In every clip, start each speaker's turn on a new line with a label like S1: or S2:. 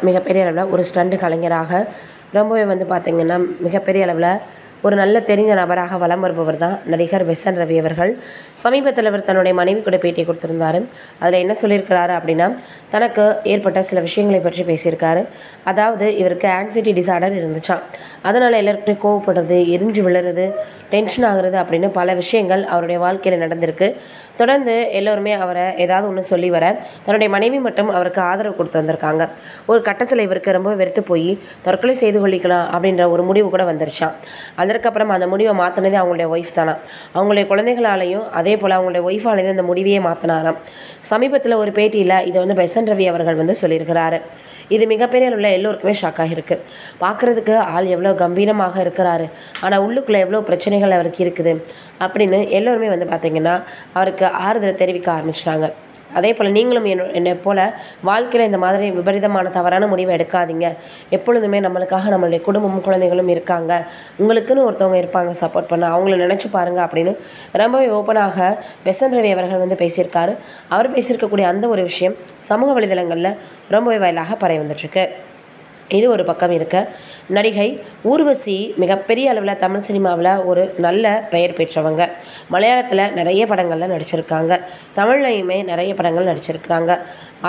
S1: மிகப்பெரிய அளவில் ஒரு ஸ்டண்ட் கலைஞராக ரொம்பவே பார்த்திங்கன்னா மிகப்பெரிய அளவில் ஒரு நல்ல தெரிந்த நபராக வலம் வருபவர் தான் நடிகர் பெசன்ட் ரவி அவர்கள். சமீபத்தில் அவர் தன்னுடைய மனைவி கூட பேட்டி கொடுத்துருந்தார். அதில் என்ன சொல்லியிருக்கிறாரு அப்படின்னா, தனக்கு ஏற்பட்ட சில விஷயங்களை பற்றி பேசியிருக்காரு. அதாவது இவருக்கு ஆங்ஸைட்டி டிசார்டர் இருந்துச்சான். அதனால் எல்லாருக்கிட்டே கோவப்படுறது, எரிஞ்சு விழுறது, டென்ஷன் ஆகுறது அப்படின்னு பல விஷயங்கள் அவருடைய வாழ்க்கையில் நடந்திருக்கு. தொடர்ந்து எல்லோருமே அவரை ஏதாவது ஒன்று சொல்லி வர தன்னுடைய மனைவி மட்டும் அவருக்கு ஆதரவு கொடுத்து வந்திருக்காங்க. ஒரு கட்டத்தில் இவருக்கு ரொம்ப வெறுத்து போய் தற்கொலை செய்து கொள்ளிக்கலாம் அப்படின்ற ஒரு முடிவு கூட வந்துருச்சான். அதற்கப்புறம் அந்த முடிவை மாற்றினதே அவங்களுடைய ஒய்ஃப் தானா. அவங்களுடைய குழந்தைகளாலையும் அதே போல் அவங்களுடைய ஒய்ஃபாலையும் அந்த முடிவையே மாற்றினாராம். சமீபத்தில் ஒரு பேட்டியில் இதை பெசன்ட் ரவி அவர்கள் சொல்லியிருக்கிறாரு. இது மிகப்பெரிய அளவில் எல்லோருக்குமே ஷாக்காக இருக்குது. பார்க்குறதுக்கு ஆள் எவ்வளோ கம்பீரமாக இருக்கிறாரு, ஆனால் உள்ளுக்குள்ளே எவ்வளோ பிரச்சனைகள் அவருக்கு இருக்குது அப்படின்னு எல்லோருமே பார்த்திங்கன்னா அவருக்கு ஆறுதலை தெரிவிக்க ஆரம்பிச்சிட்டாங்க. அதே போல் நீங்களும் என்னை போல் வாழ்க்கையில் இந்த மாதிரி விபரீதமான தவறான முடிவை எடுக்காதீங்க. எப்பொழுதுமே நம்மளுக்காக நம்மளுடைய குடும்பமும் குழந்தைகளும் இருக்காங்க, உங்களுக்குன்னு ஒருத்தவங்க இருப்பாங்க சப்போர்ட் பண்ண, அவங்கள நினச்சி பாருங்கள் அப்படின்னு ரொம்பவே ஓப்பனாக பெசன்ட் ரவி அவர்கள் பேசியிருக்காரு. அவர் பேசியிருக்கக்கூடிய அந்த ஒரு விஷயம் சமூக வலைதளங்களில் ரொம்பவே வயலாக பரவி வந்துட்டுருக்கு. இது ஒரு பக்கம் இருக்க, நடிகை ஊர்வசி மிகப்பெரிய அளவில் தமிழ் சினிமாவில் ஒரு நல்ல பெயர் பெற்றவங்க. மலையாளத்தில் நிறைய படங்களில் நடிச்சிருக்காங்க, தமிழ்லையுமே நிறைய படங்கள் நடிச்சிருக்கிறாங்க.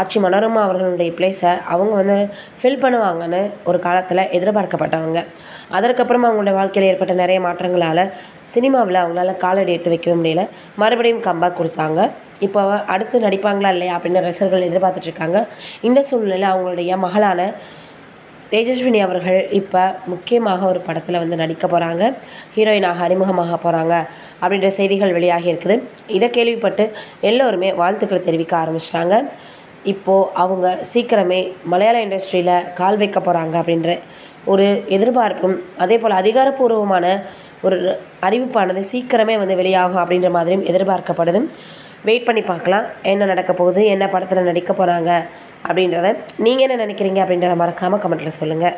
S1: ஆச்சி மனோரமா அவர்களுடைய பிளேஸை அவங்க ஃபில் பண்ணுவாங்கன்னு ஒரு காலத்தில் எதிர்பார்க்கப்பட்டவங்க. அதற்கப்புறம் அவங்களுடைய வாழ்க்கையில் ஏற்பட்ட நிறைய மாற்றங்களால் சினிமாவில் அவங்களால காலடி எடுத்து வைக்கவே முடியல. மறுபடியும் கம்பேக் கொடுத்தாங்க. இப்போ அடுத்து நடிப்பாங்களா இல்லையா அப்படின்னு ரசிகர்கள் எதிர்பார்த்துட்ருக்காங்க. இந்த சூழ்நிலையில் அவங்களுடைய மகளான தேஜஸ்வினி அவர்கள் இப்போ முக்கியமாக ஒரு படத்தில் நடிக்க போகிறாங்க, ஹீரோயினாக அறிமுகமாக போகிறாங்க அப்படின்ற செய்திகள் வெளியாகி இருக்குது. இதை கேள்விப்பட்டு எல்லோருமே வாழ்த்துக்களை தெரிவிக்க ஆரம்பிச்சிட்டாங்க. இப்போது அவங்க சீக்கிரமே மலையாள இண்டஸ்ட்ரியில் கால் வைக்க போகிறாங்க அப்படின்ற ஒரு எதிர்பார்ப்பும், அதே போல் அதிகாரப்பூர்வமான ஒரு அறிவிப்பானது சீக்கிரமே வெளியாகும் அப்படின்ற மாதிரியும் எதிர்பார்க்கப்படுது. வெயிட் பண்ணி பார்க்கலாம் என்ன நடக்க போகுது, என்ன படத்தில் நடிக்க போகிறாங்க அப்படின்றத. நீங்கள் என்ன நினைக்கிறீங்க அப்படின்றத மறக்காமல் கமெண்ட்டில் சொல்லுங்கள்.